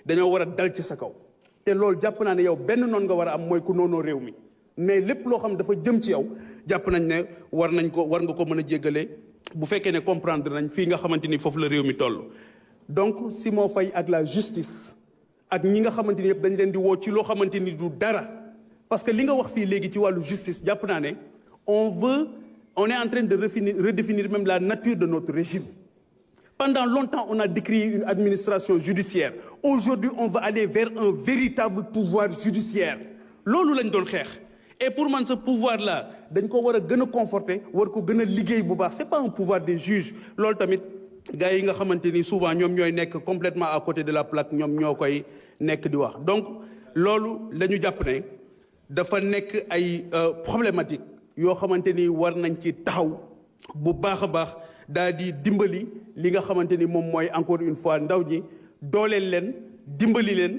dañoo war a dal ci sa kaw te loolu jàpp naa ne yow benn noon nga war a am mooy ku noonoo réew mi mais lépp loo xam ne dafa jëm ci yow jàpp nañ ne war nga ko mën a jéggale bu fekkee ne comprendre nañ fii nga xamante ni foofu la réew mi toll. donc Simon Faye ak la justice ak ñi nga xamante ni yëpp dañ leen di woo ci loo xamante ni du dara parce que li nga wax fii léegi ci wàllu justice jàpp naa ne on est en train de redéfinir même la nature de notre régime. Pendant longtemps, on a décrié une administration judiciaire. Aujourd'hui, on va aller vers un véritable pouvoir judiciaire. Loolu lañ doon xeex. Et pour man ce pouvoir-là, dañ ko war a gën a conforter, war ko gën a liggéey bu baax. C'est pas un pouvoir des juges. Loolu tamit gars yi nga xamante ni souvent ñoom ñooy nekk complètement à côté de la plaque ñoom ñoo koy nekk di wax. Donc loolu la ñu jàpp ne dafa nekk ay problématique yoo xamante ni war nañ ci taxaw bu baax a baax daal di dimbali li nga xamante ni moom mooy encore une fois ndaw ñi dooleel leen dimbali leen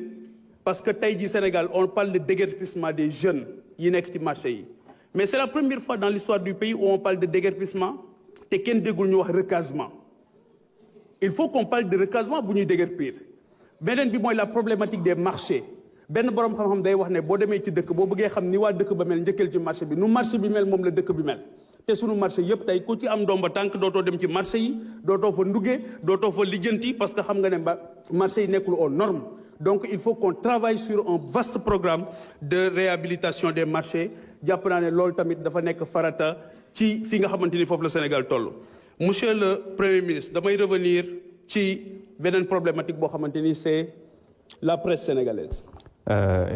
parce que tey jii Sénégal on parle de déguerpissement des jeunes yi nekk ci marché yi mais c'est la première fois dans l'histoire du pays où on parle de déguerpissement te kenn déggul ñu wax recasement il faut qu'on parle de recasement bu ñuy déguerpir beneen bi mooy la problématique des marchés benn borom xam-xam day wax ne boo demee ci dëkk boo bëggee xam ni waa dëkk ba mel njëkkal ci marché bi nu marché bi mel moom la dëkk bi mel te sunu marché yëpp tey ku ci am ndomba tànk dootoo dem ci marché yi dootoo fa nduggee dootoo fa lijjanti parce que xam nga ne marché yi nekkul aux normes donc il faut qu'on travaille sur un vaste programme de réhabilitation des marchés jàpp naa ne loolu tamit dafa nekk farata ci fi nga xamante ni foofu la Sénégal toll. Monsieur le Premier ministre damay revenir ci beneen problématique boo xamante ni c'est la presse sénégalaise.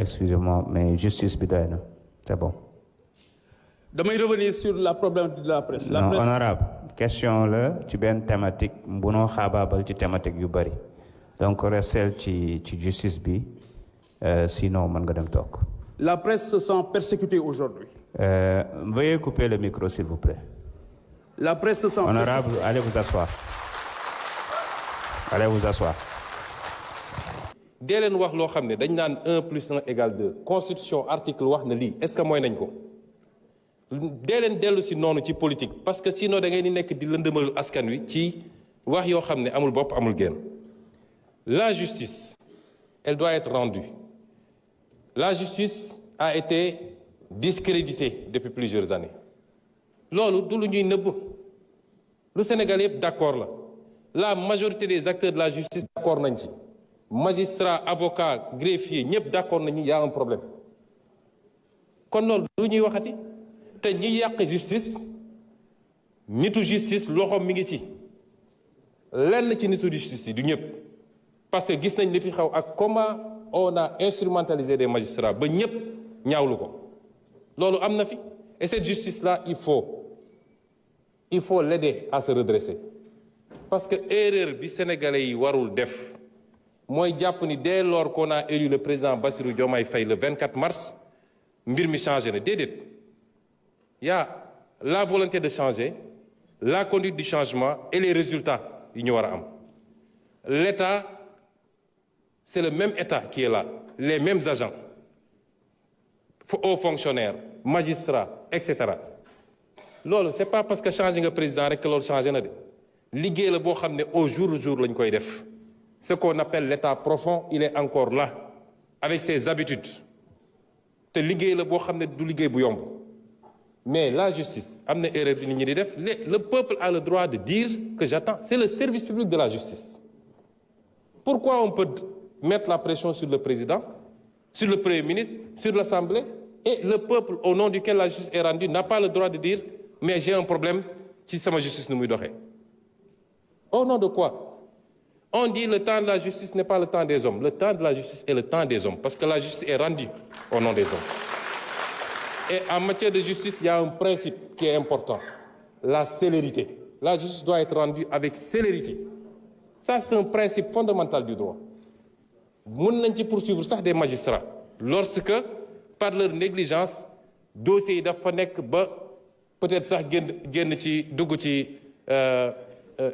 Excusez-moi mais justice bi doy na c'est bon. damay revenir sur la problématique de la presse. Non, honorable question la ci benn thématique bunoo xaabaabal ci thématique yu bari donc restel ci justice bi sinon mën nga dem toog. La presse se sent persécutée aujourd'hui. Veuillez couper le micro s'il vous plaît. La presse se sent honorable allez vous asseoir. Allez vous asseoir. dee leen wax loo xam ne dañ naan 1 + 1 = 2 constitution article wax na lii est-ce que mooy nañ ko dee leen dellu si noonu ci politique parce que sinon da ngay ni nekk di lëndëmal askan wi ci wax yoo xam ne amul bopp amul génn. La justice elle doit être rendue. La justice a été discréditée depuis plusieurs années loolu du lu ñuy nëbb lu Sénégal yëpp d'accord la majorité des acteurs de la justice d'accord nañ ci. Magistrats, avocats, greffiers ñëpp d'accord nañu y a un problème kon loolu lu ñuy waxati te ñi yàq justice nitu justice loxoom mi ngi ci lenn ci nitu justice yi du ñëpp parce que gis nañ li fi xaw ak comment on a instrumentalisé des magistrats ba ñëpp ñaawlu ko loolu am na fi et cette justice là il faut l'aider à se redresser parce que erreur bi sénégalais yi warul def mooy jàpp ni dès lors qu'on a élu le président Bassirou Diomaye Faye le 24 mars mbir mi changé na déedéet y a la volonté de changer la conduite du changement et les résultats yi ñu war a am l'État c'est le même État qui est là les mêmes agents hauts fonctionnaires magistrats etc. loolu c'est pas parce que changé nga président rek que loolu changé na de liggéey la boo xam ne au jour le jour lañ koy def. Ce qu'on appelle l'état profond il est encore là avec ses habitudes te liggéey la boo xam ne du liggéey bu yomb mais la justice am na erreur bi nit ñi di def le peuple a le droit de dire que j'attends c'est le service public de la justice. Pourquoi on peut mettre la pression sur le président sur le premier ministre sur l'Assemblée et le peuple au nom duquel la justice est rendue n'a pas le droit de dire mais j'ai un problème ci sama justice nu muy doxee au nom de quoi? On dit le temps de la justice n'est pas le temps des hommes. Le temps de la justice est le temps des hommes parce que la justice est rendue au nom des hommes. Et en matière de justice, il y a un principe qui est important. La célérité. La justice doit être rendue avec célérité. Ça, c'est un principe fondamental du droit. Mën nañ ci poursuivre sax des magistrats lorsque par leur négligence dossiers yi dafa nekk ba peut-être sax génn ci dugg ci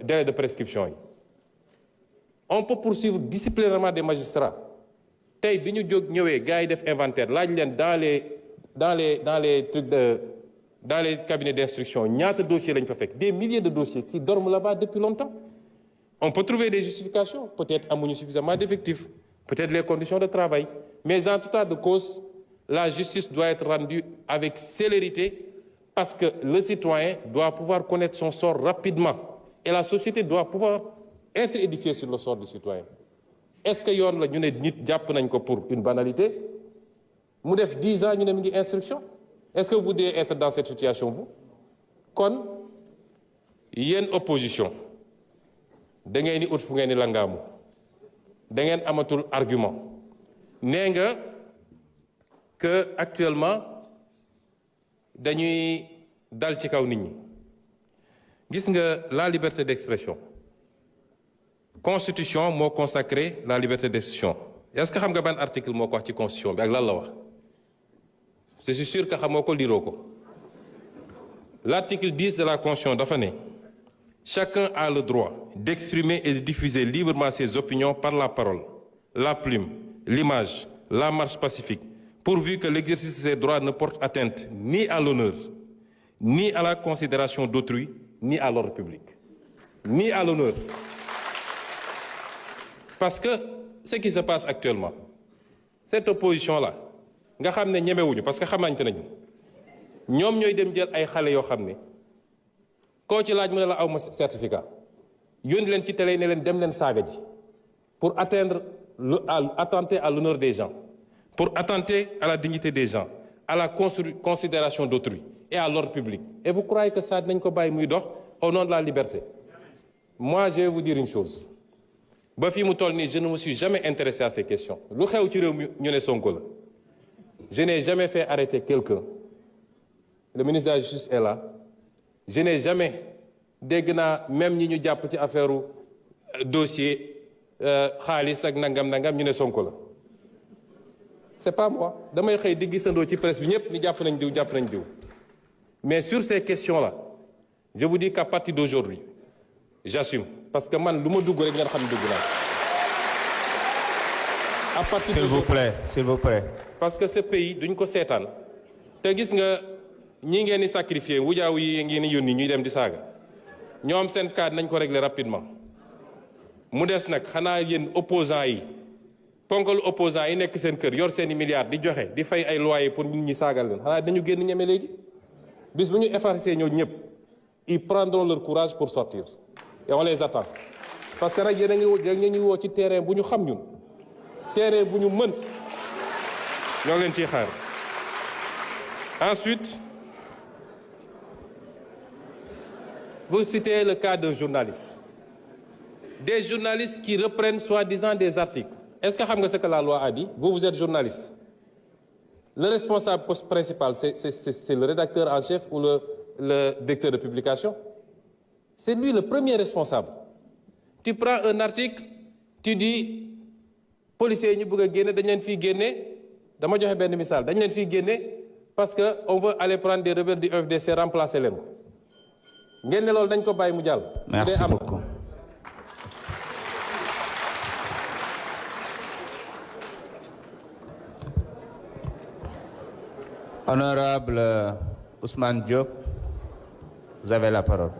délai de prescription yi. On peut poursuivre disciplinairement des magistrats tey bi ñu jóg ñëwee gars yi def inventaire laaj leen dans les trucs dans les cabinets d'instruction ñaata dossiers lañ fa fekk des milliers de dossiers qui dorment là-bas depuis longtemps. On peut trouver des justifications peut-être amuñu suffisamment d'effectifs peut-être les conditions de travail. Mais en tout état de cause, la justice doit être rendue avec célérité parce que le citoyen doit pouvoir connaître son sort rapidement et la société doit pouvoir être édifiée sur le sort du citoyen. Est-ce que yoon la ñu ne nit jàpp nañ ko pour une banalité mu def 10 ans ñu ne mi ngi instruction? Est-ce que vous voudriez être dans cette situation vous? Kon yéen opposition da ngeen di ut fu ngeen di langaamu da ngeen amatul argument nee nga que actuellement dañuy dal ci kaw nit ñi gis nga la liberté d'expression constitution moo consacré la liberté d'expression est-ce que xam nga ban article moo ko wax ci constitution bi ak lan la wax je suis sûr que xamoo ko liroo ko l'article 10 de la constitution dafa ne chacun a le droit d'exprimer et de diffuser librement ses opinions par la parole, la plume, l'image, la marche pacifique, pourvu que l'exercice de ces droits ne porte atteinte ni à l'honneur, ni à la considération d'autrui, ni à l'ordre public. Ni à l'honneur. Parce que ce qui se passe actuellement, cette opposition-là, nga xam ne ñemewuñu parce que xamante nañu ñoom ñooy dem jël ay xale yoo xam ne koo ci laaj mu ne la aw ma certificat yónni leen ci télé ne leen dem leen saaga ji pour attenter à l'honneur des gens, pour attenter à la dignité des gens, à la considération d'autrui et à l'ordre public. Et vous croyez que ça nañ ko bàyyi muy dox au nom de la liberté? Moi, je vais vous dire une chose. Ba fi mu toll nii je ne me suis jamais intéressé à ces questions. Lu xew ci réew mi ñu ne Sonko la. Je n'ai jamais fait arrêter quelqu'un. Le ministre de la Justice est là. Je n'ai jamais dégg naa même ñi ñu jàpp ci affaire dossier xaalis ak nangam ñu ne Sonko la. C'est pas moi. Damay xëy di gisandoo ci presse bi ñëpp ni jàpp nañ diw. Mais sur ces questions-là, je vous dis qu'à partir d'aujourd'hui, j'assume parce que man lu ma dugg rek ngeen xam ne dugg naa. À partir s'il vous plaît. Parce que ce pays duñ ko seetaan te gis nga ñi ngeen di sacrifier wujaaw yi ngeen di yónni ñuy dem di saaga ñoom seen cas nañ ko régler rapidement mu des nag xanaa yéen opposants yi ponkalu opposants yi nekk seen kër yor seeni milliards di joxe di fay ay loyer pour nit ñi saagal leen xanaa dañu génn ñeme léegi bis bu ñu effacer ñoo ñëpp ils prendront leur courage pour sortir et on les attend parce que nag yéen a ngi woo ci terrain bu ñu xam ñun terrain bu ñu mën ñoo leen ciy xaar. Ensuite, vous citez le cas d'un journaliste. Des journalistes qui reprennent soi-disant des articles. Est-ce que vous savez ce que la loi a dit? Vous êtes journaliste. Le responsable principal, c'est le rédacteur en chef ou le directeur de publication? C'est lui le premier responsable. Tu prends un article, tu dis, policiers ñu bëgg a génne dañ leen fii génne dama joxe benn misaal dañ leen fii génne parce que on veut aller prendre des rebelles du FDC remplacer leen ko ngeen ne loolu dañ ko bàyyi mu jàll. Merci beaucoup. Honorable Ousmane Diop, vous avez la parole.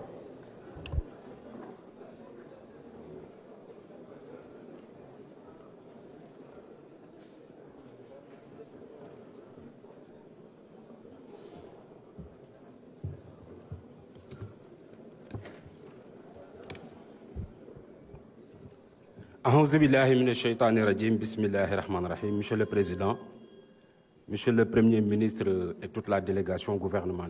A'oudhu billahi minash shaitani rajim. Bismillahir rahmanir rahim. Monsieur le Président, Monsieur le Premier ministre et toute la délégation gouvernementale.